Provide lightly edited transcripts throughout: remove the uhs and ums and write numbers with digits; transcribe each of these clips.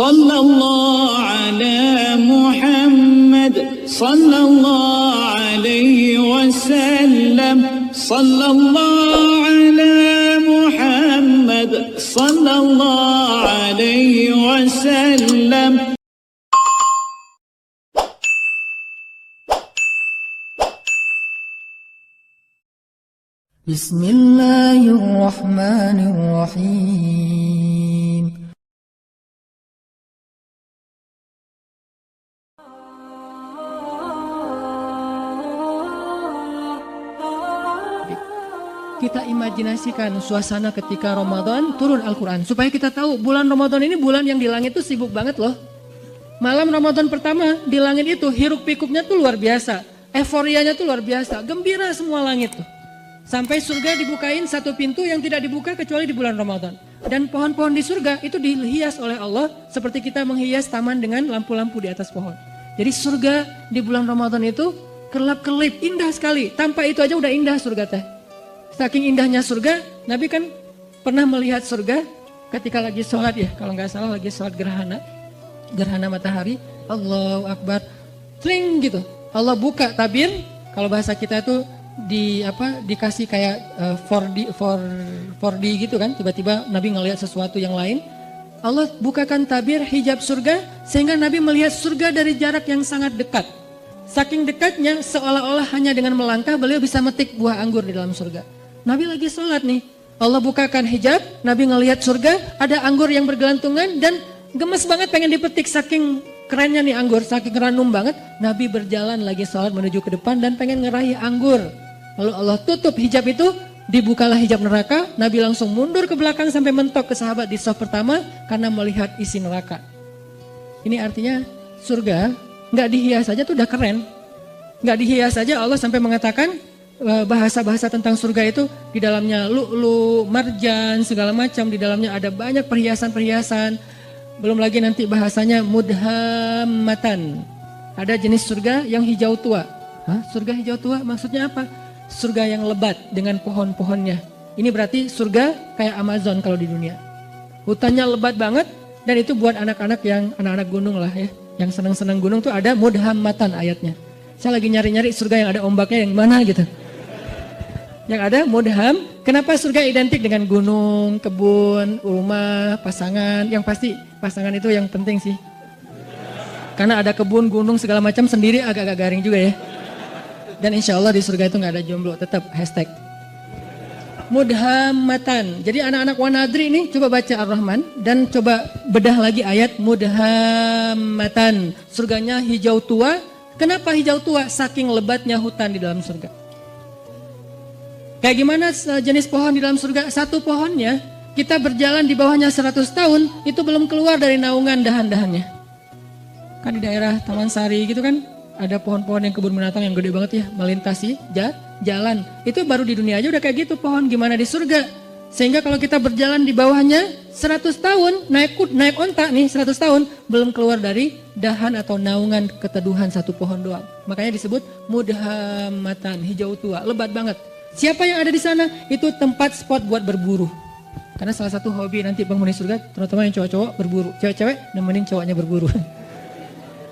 sallallahu ala Muhammad, sallallahu alaihi wasallam, sallallahu ala Muhammad, sallallahu alaihi wasallam. Bismillahirrahmanirrahim. Kita imajinasikan suasana ketika Ramadan turun Al-Quran. Supaya kita tahu bulan Ramadan ini bulan yang di langit itu sibuk banget loh. Malam Ramadan pertama di langit itu hiruk pikuknya tuh luar biasa. Euforianya tuh luar biasa. Gembira semua langit tuh. Sampai surga dibukain satu pintu yang tidak dibuka kecuali di bulan Ramadan. Dan pohon-pohon di surga itu dihias oleh Allah seperti kita menghias taman dengan lampu-lampu di atas pohon. Jadi surga di bulan Ramadan itu kelap-kelip, indah sekali. Tanpa itu aja udah indah surga teh. Saking indahnya surga, Nabi kan pernah melihat surga ketika lagi sholat ya. Kalau nggak salah lagi sholat gerhana matahari. Allahu Akbar, tring gitu. Allah buka tabir, kalau bahasa kita itu dikasih kayak 4D gitu kan. Tiba-tiba Nabi ngelihat sesuatu yang lain. Allah bukakan tabir hijab surga sehingga Nabi melihat surga dari jarak yang sangat dekat. Saking dekatnya seolah-olah hanya dengan melangkah beliau bisa metik buah anggur di dalam surga. Nabi lagi sholat nih, Allah bukakan hijab, Nabi ngelihat surga, ada anggur yang bergelantungan dan gemes banget pengen dipetik saking kerennya nih anggur, saking ranum banget. Nabi berjalan lagi sholat menuju ke depan dan pengen ngeraih anggur. Lalu Allah tutup hijab itu, dibukalah hijab neraka, Nabi langsung mundur ke belakang sampai mentok ke sahabat di saf pertama karena melihat isi neraka. Ini artinya surga nggak dihias saja tuh udah keren. Nggak dihias saja Allah sampai mengatakan bahasa-bahasa tentang surga itu di dalamnya lu'lu, marjan, segala macam, di dalamnya ada banyak perhiasan-perhiasan. Belum lagi nanti bahasanya mudhammatan. Ada jenis surga yang hijau tua. Surga hijau tua maksudnya apa? Surga yang lebat dengan pohon-pohonnya. Ini berarti surga kayak Amazon kalau di dunia. Hutannya lebat banget dan itu buat anak-anak yang anak-anak gunung lah ya. Yang senang-senang gunung tuh ada mudhammatan ayatnya. Saya lagi nyari-nyari surga yang ada ombaknya yang mana gitu. Yang ada mudham, kenapa surga identik dengan gunung, kebun, rumah, pasangan. Yang pasti pasangan itu yang penting sih. Karena ada kebun, gunung segala macam sendiri agak-agak garing juga ya. Dan insya Allah di surga itu gak ada jomblo, tetap hashtag. Mudhammatan. Jadi anak-anak wanadri ini coba baca Ar-Rahman dan coba bedah lagi ayat mudhammatan. Surganya hijau tua. Kenapa hijau tua? Saking lebatnya hutan di dalam surga. Kayak gimana jenis pohon di dalam surga? Satu pohonnya, kita berjalan di bawahnya 100 tahun, itu belum keluar dari naungan dahan-dahannya. Kan di daerah Taman Sari gitu kan, ada pohon-pohon yang kebun binatang yang gede banget ya, melintasi jalan. Itu baru di dunia aja udah kayak gitu pohon, gimana di surga. Sehingga kalau kita berjalan di bawahnya 100 tahun, naik onta nih 100 tahun, belum keluar dari dahan atau naungan keteduhan satu pohon doang. Makanya disebut mudhammatan, hijau tua, lebat banget. Siapa yang ada di sana? Itu tempat spot buat berburu. Karena salah satu hobi nanti penghuni surga, terutama yang cowok-cowok berburu. Cewek-cewek nemenin cowoknya berburu.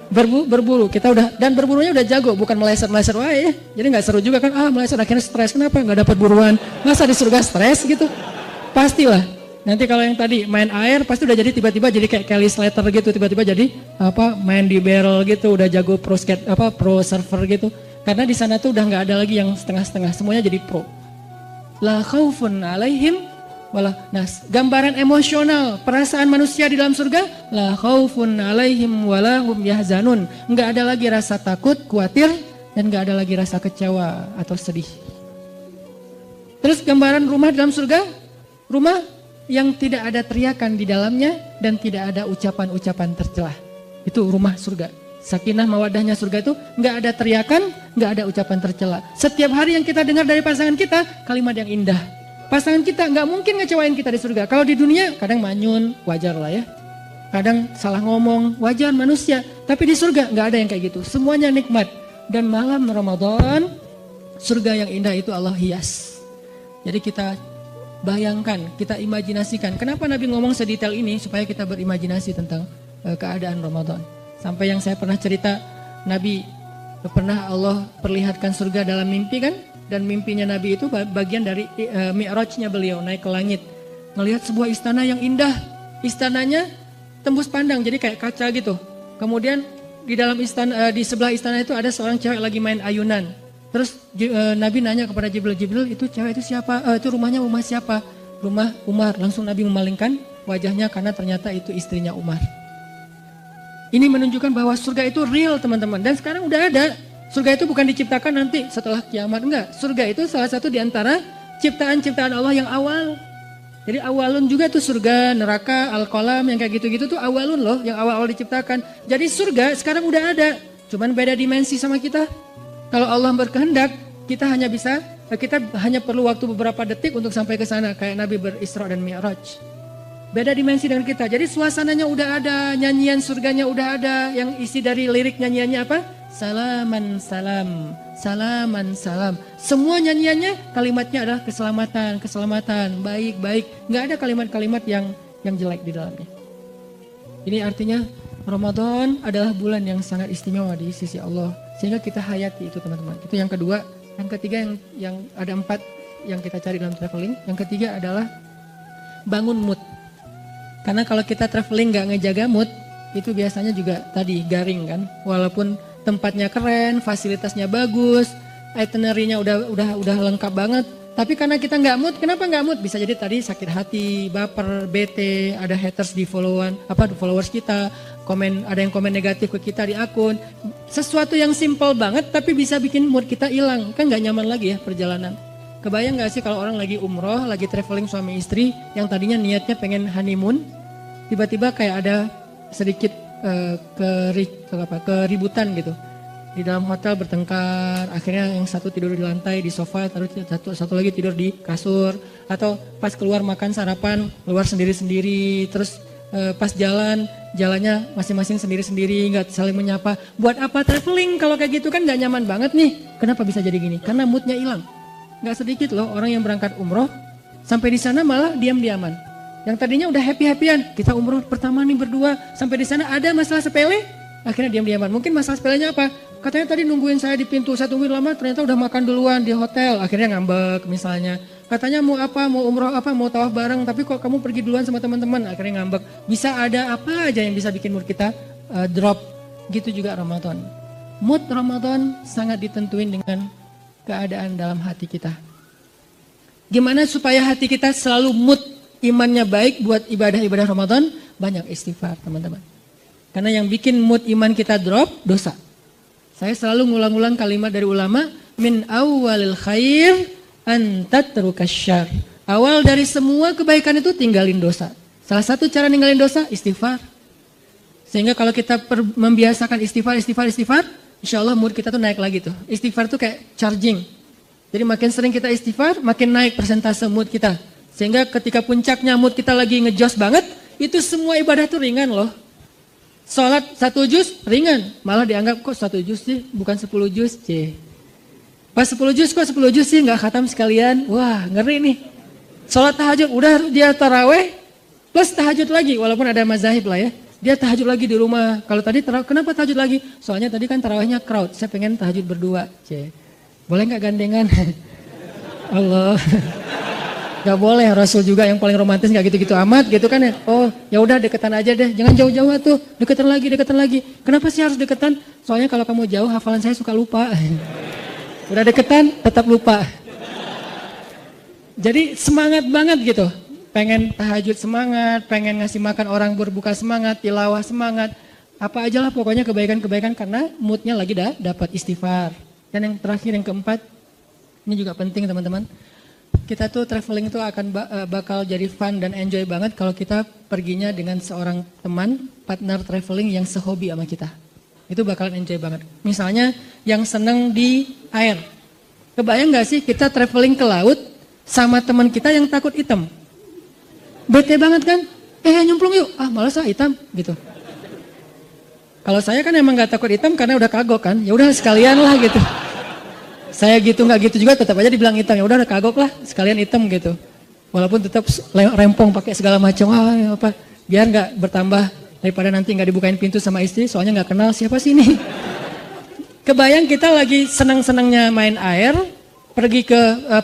Berburu, kita udah, dan berburunya udah jago, bukan meleset-meleset wae ya. Jadi gak seru juga kan, meleset akhirnya stres. Kenapa? Gak dapat buruan. Masa di surga stres gitu? Pastilah. Nanti kalau yang tadi main air, pasti udah jadi tiba-tiba jadi kayak Kelly Slater gitu. Tiba-tiba jadi main di barrel gitu, udah jago pro surfer gitu. Karena di sana tuh udah nggak ada lagi yang setengah-setengah, semuanya jadi pro. La khaufun alaihim wala. Nah, gambaran emosional perasaan manusia di dalam surga, la khaufun alaihim wala hum yahzanun. Nggak ada lagi rasa takut, khawatir, dan nggak ada lagi rasa kecewa atau sedih. Terus gambaran rumah di dalam surga, rumah yang tidak ada teriakan di dalamnya dan tidak ada ucapan-ucapan tercelah. Itu rumah surga. Sakinah mawadahnya surga itu nggak ada teriakan, nggak ada ucapan tercela. Setiap hari yang kita dengar dari pasangan kita kalimat yang indah. Pasangan kita nggak mungkin ngecewain kita di surga. Kalau di dunia kadang manyun, wajar lah ya. Kadang salah ngomong, wajar manusia. Tapi di surga nggak ada yang kayak gitu. Semuanya nikmat. Dan malam Ramadan, surga yang indah itu Allah hias. Jadi kita bayangkan, kita imajinasikan. Kenapa Nabi ngomong sedetail ini? Supaya kita berimajinasi tentang keadaan Ramadan. Sampai yang saya pernah cerita, Nabi pernah Allah perlihatkan surga dalam mimpi kan? Dan mimpinya Nabi itu bagian dari mi'rajnya beliau naik ke langit. Ngelihat sebuah istana yang indah. Istananya tembus pandang, jadi kayak kaca gitu. Kemudian di dalam istana, di sebelah istana itu ada seorang cewek lagi main ayunan. Terus Nabi nanya kepada Jibril, itu cewek itu siapa? Itu rumah siapa? Rumah Umar. Langsung Nabi memalingkan wajahnya karena ternyata itu istrinya Umar. Ini menunjukkan bahwa surga itu real teman-teman. Dan sekarang udah ada. Surga itu bukan diciptakan nanti setelah kiamat, enggak. Surga itu salah satu di antara ciptaan-ciptaan Allah yang awal. Jadi awalun juga tuh surga, neraka, al-qalam yang kayak gitu-gitu tuh awalun loh, yang awal-awal diciptakan. Jadi surga sekarang udah ada, cuman beda dimensi sama kita. Kalau Allah berkehendak, kita hanya perlu waktu beberapa detik untuk sampai ke sana, kayak Nabi berisra dan mi'raj. Beda dimensi dengan kita. Jadi suasananya udah ada, nyanyian surganya udah ada, yang isi dari lirik nyanyiannya apa? Salaman salam, salaman salam. Semua nyanyiannya kalimatnya adalah keselamatan, baik. Nggak ada kalimat-kalimat yang jelek di dalamnya. Ini artinya Ramadan adalah bulan yang sangat istimewa di sisi Allah. Sehingga kita hayati itu teman-teman. Itu yang kedua. Yang ketiga yang ada 4 yang kita cari dalam traveling. Yang ketiga adalah bangun mood. Karena kalau kita traveling nggak ngejaga mood, itu biasanya juga tadi garing kan. Walaupun tempatnya keren, fasilitasnya bagus, itinerary-nya udah lengkap banget. Tapi karena kita nggak mood, kenapa nggak mood? Bisa jadi tadi sakit hati, baper, bete, ada haters di followers kita, ada yang komen negatif ke kita di akun. Sesuatu yang simple banget tapi bisa bikin mood kita hilang. Kan nggak nyaman lagi ya perjalanan. Kebayang nggak sih kalau orang lagi umroh, lagi traveling suami istri, yang tadinya niatnya pengen honeymoon, tiba-tiba kayak ada sedikit keributan gitu. Di dalam hotel bertengkar, akhirnya yang satu tidur di lantai di sofa, satu lagi tidur di kasur, atau pas keluar makan sarapan keluar sendiri-sendiri, terus pas jalannya masing-masing sendiri-sendiri, nggak saling menyapa. Buat apa traveling kalau kayak gitu kan nggak nyaman banget nih. Kenapa bisa jadi gini? Karena moodnya hilang. Nggak sedikit loh orang yang berangkat umroh sampai di sana malah diam-diaman. Yang tadinya udah happy-happyan, kita umroh pertama nih berdua, sampai di sana ada masalah sepele, akhirnya diam-diaman. Mungkin masalah sepelenya apa? Katanya tadi nungguin saya di pintu, saya tungguin lama, ternyata udah makan duluan di hotel, akhirnya ngambek misalnya. Katanya mau apa, mau umroh apa, mau tawaf bareng, tapi kok kamu pergi duluan sama teman-teman, akhirnya ngambek. Bisa ada apa aja yang bisa bikin mood kita drop. Gitu juga Ramadan. Mood Ramadan sangat ditentuin dengan keadaan dalam hati kita. Gimana supaya hati kita selalu mood imannya baik buat ibadah-ibadah Ramadan? Banyak istighfar teman-teman. Karena yang bikin mood iman kita drop, dosa. Saya selalu ngulang-ulang kalimat dari ulama, min awalil khair an tatrukas syarr. Awal dari semua kebaikan itu tinggalin dosa. Salah satu cara ninggalin dosa, istighfar. Sehingga kalau kita membiasakan istighfar, insya Allah mood kita tuh naik lagi tuh. Istighfar tuh kayak charging. Jadi makin sering kita istighfar, makin naik persentase mood kita. Sehingga ketika puncaknya mood kita lagi ngejos banget, itu semua ibadah tuh ringan loh. Sholat 1 juz ringan, malah dianggap kok 1 juz sih, bukan 10 juz. Pas 10 juz kok 10 juz sih gak khatam sekalian, wah ngeri nih. Sholat tahajud, udah dia taraweh plus tahajud lagi, walaupun ada mazahib lah ya. Dia tahajud lagi di rumah. Kalau tadi kenapa tahajud lagi? Soalnya tadi kan tarawehnya crowd, saya pengen tahajud berdua. Boleh gak gandengan? Allah. Gak boleh, Rasul juga yang paling romantis gak gitu-gitu amat gitu kan ya. Oh ya udah deketan aja deh, jangan jauh-jauh tuh, deketan lagi. Kenapa sih harus deketan? Soalnya kalau kamu jauh hafalan saya suka lupa. Udah deketan tetap lupa. Jadi semangat banget gitu. Pengen tahajud semangat, pengen ngasih makan orang berbuka semangat, tilawah semangat. Apa aja lah pokoknya kebaikan-kebaikan karena moodnya lagi dapat istighfar. Dan yang terakhir yang keempat, ini juga penting teman-teman. Kita tuh traveling itu akan bakal jadi fun dan enjoy banget kalau kita perginya dengan seorang teman, partner traveling yang sehobi sama kita. Itu bakalan enjoy banget. Misalnya yang seneng di air. Kebayang gak sih kita traveling ke laut sama teman kita yang takut hitam? Bete banget kan? Nyemplung yuk. Malas hitam gitu. Kalau saya kan emang gak takut hitam karena udah kagok kan. Ya udah sekalian lah gitu. Saya gitu nggak gitu juga tetap aja dibilang hitam, ya udah kagok lah sekalian hitam gitu. Walaupun tetap rempong pakai segala macam biar nggak bertambah Daripada nanti nggak dibukain pintu sama istri, soalnya nggak kenal siapa sih ini. Kebayang kita lagi senang-senangnya main air, pergi ke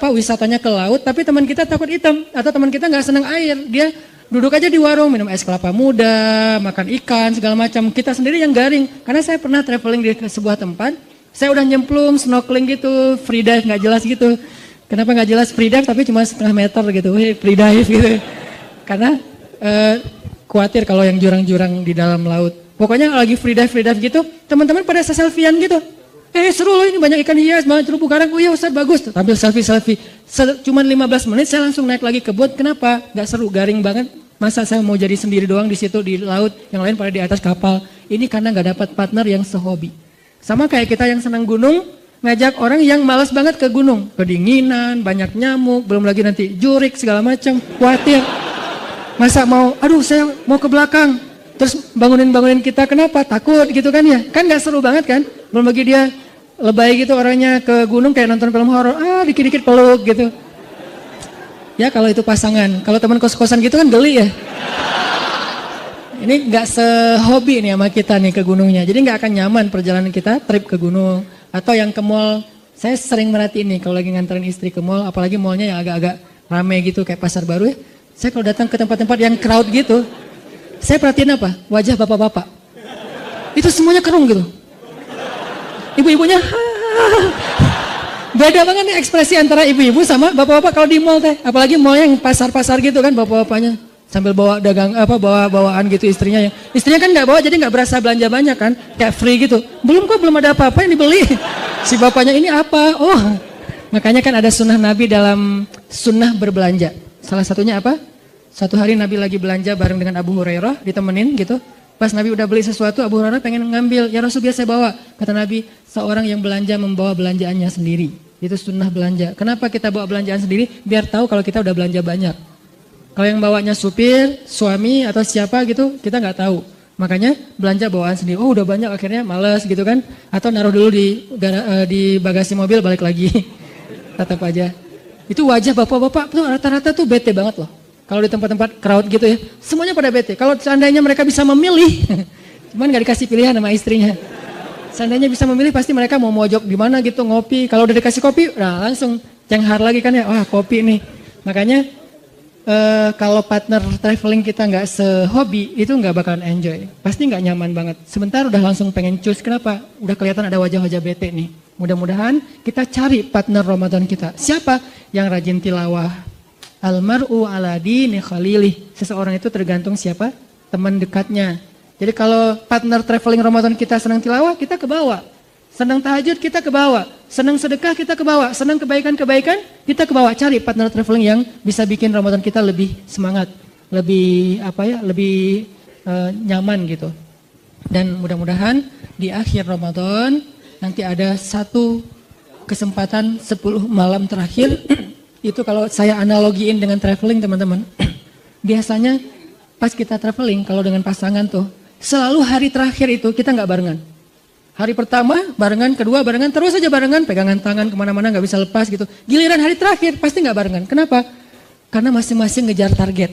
wisatanya ke laut, tapi teman kita takut hitam atau teman kita nggak senang air, dia duduk aja di warung minum es kelapa muda, makan ikan segala macam. Kita sendiri yang garing. Karena saya pernah traveling di sebuah tempat, saya udah nyemplung, snorkeling gitu, free dive nggak jelas gitu. Kenapa nggak jelas free dive tapi cuma setengah meter gitu, free dive gitu. Karena khawatir kalau yang jurang-jurang di dalam laut. Pokoknya lagi free dive gitu, teman-teman pada selfie-an gitu. Seru loh, ini banyak ikan hias, banyak terumbu karang. Oh iya Ustaz, bagus. Tampil selfie. Cuman 15 menit saya langsung naik lagi ke boat. Kenapa? Gak seru, garing banget. Masa saya mau jadi sendiri doang di situ di laut, yang lain pada di atas kapal. Ini karena gak dapat partner yang sehobi. Sama kayak kita yang senang gunung, ngajak orang yang malas banget ke gunung. Kedinginan, banyak nyamuk, belum lagi nanti jurik segala macam, khawatir. Masa mau, aduh saya mau ke belakang, terus bangunin kita, kenapa? Takut gitu kan ya, kan gak seru banget kan, belum lagi dia lebay gitu orangnya ke gunung kayak nonton film horor, dikit-dikit peluk gitu. Ya kalau itu pasangan, kalau teman kos-kosan gitu kan geli ya. Ini gak sehobi nih sama kita nih ke gunungnya, jadi gak akan nyaman perjalanan kita trip ke gunung. Atau yang ke mall, saya sering merhatiin nih kalau lagi nganterin istri ke mall, apalagi mallnya yang agak-agak rame gitu kayak Pasar Baru ya. Saya kalau datang ke tempat-tempat yang crowd gitu, saya perhatiin apa? Wajah bapak-bapak. Itu semuanya kerung gitu. Ibu-ibunya, beda banget nih ekspresi antara ibu-ibu sama bapak-bapak kalau di mall teh. Apalagi mall yang pasar-pasar gitu kan, bapak-bapaknya sambil bawa dagang bawa bawaan gitu istrinya. Istrinya kan nggak bawa jadi nggak berasa belanja banyak kan, kayak free gitu. Belum ada apa-apa yang dibeli. Si bapaknya ini apa? Oh, makanya kan ada sunnah Nabi dalam sunnah berbelanja. Salah satunya apa? Suatu hari Nabi lagi belanja bareng dengan Abu Hurairah, ditemenin gitu. Pas Nabi udah beli sesuatu, Abu Hurairah pengen ngambil. Ya Rasul, biar saya bawa. Kata Nabi, seorang yang belanja membawa belanjaannya sendiri. Itu sunnah belanja. Kenapa kita bawa belanjaan sendiri? Biar tahu kalau kita udah belanja banyak. Kalau yang bawanya supir, suami atau siapa gitu, kita nggak tahu. Makanya belanja bawaan sendiri. Oh udah banyak akhirnya males gitu kan. Atau naruh dulu di bagasi mobil, balik lagi. Tetap aja. Itu wajah bapak-bapak tuh rata-rata tuh bete banget loh. Kalau di tempat-tempat crowd gitu ya, semuanya pada bete. Kalau seandainya mereka bisa memilih, cuman gak dikasih pilihan sama istrinya. Seandainya bisa memilih, pasti mereka mau mojok di mana gitu, ngopi. Kalau udah dikasih kopi, nah langsung cenghar lagi kan ya, wah kopi nih. Makanya kalau partner traveling kita nggak sehobi, itu nggak bakalan enjoy. Pasti nggak nyaman banget. Sebentar udah langsung pengen cus. Kenapa? Udah kelihatan ada wajah-wajah bete nih. Mudah-mudahan kita cari partner Ramadan kita. Siapa yang rajin tilawah? Almar'u ala dini khalilih. Seseorang itu tergantung siapa? Teman dekatnya. Jadi kalau partner traveling Ramadan kita senang tilawah, kita ke bawah. Senang tahajud, kita ke bawah. Senang sedekah, kita ke bawah. Senang kebaikan-kebaikan, kita ke bawah. Cari partner traveling yang bisa bikin Ramadan kita lebih semangat. Lebih lebih nyaman gitu. Dan mudah-mudahan di akhir Ramadan nanti ada satu kesempatan 10 malam terakhir. Itu kalau saya analogiin dengan traveling teman-teman. Biasanya pas kita traveling kalau dengan pasangan tuh, selalu hari terakhir itu kita nggak barengan. Hari pertama barengan, kedua barengan, terus aja barengan, pegangan tangan kemana-mana nggak bisa lepas gitu. Giliran hari terakhir pasti nggak barengan. Kenapa? Karena masing-masing ngejar target.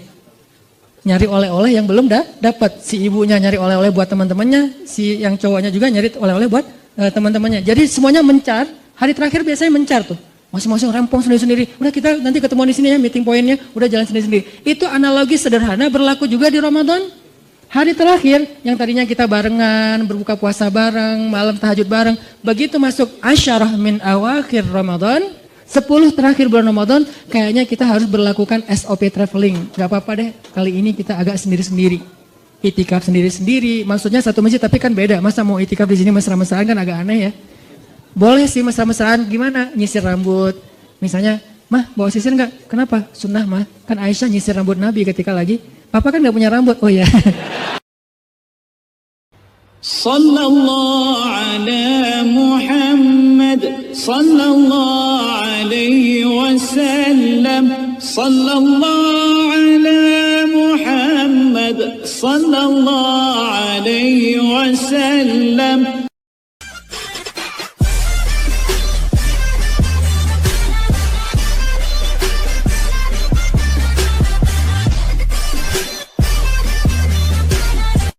Nyari oleh-oleh yang belum dapat. Si ibunya nyari oleh-oleh buat teman-temannya, si yang cowoknya juga nyari oleh-oleh buat teman-temannya. Jadi semuanya mencar. Hari terakhir biasanya mencar tuh. Masing-masing rempong sendiri-sendiri. Udah kita nanti ketemu di sini ya, meeting poinnya. Udah jalan sendiri-sendiri. Itu analogi sederhana berlaku juga di Ramadan. Hari terakhir yang tadinya kita barengan, berbuka puasa bareng, malam tahajud bareng. Begitu masuk asyarah min awakhir Ramadan, 10 terakhir bulan Ramadan, kayaknya kita harus berlakukan SOP traveling. Gak apa-apa deh, kali ini kita agak sendiri-sendiri. Itikaf sendiri-sendiri, maksudnya satu masjid tapi kan beda. Masa mau itikaf di sini mesra-mesraan kan agak aneh ya. Boleh sih mesra-mesraan, gimana? Nyisir rambut. Misalnya, mah bawa sisir enggak? Kenapa? Sunnah mah. Kan Aisyah nyisir rambut Nabi ketika lagi. Papa kan gak punya rambut. Oh ya. Sallallahu ala Muhammad sallallahu alaihi wasallam. Sallallahu ala Muhammad sallallahu alaihi wasallam.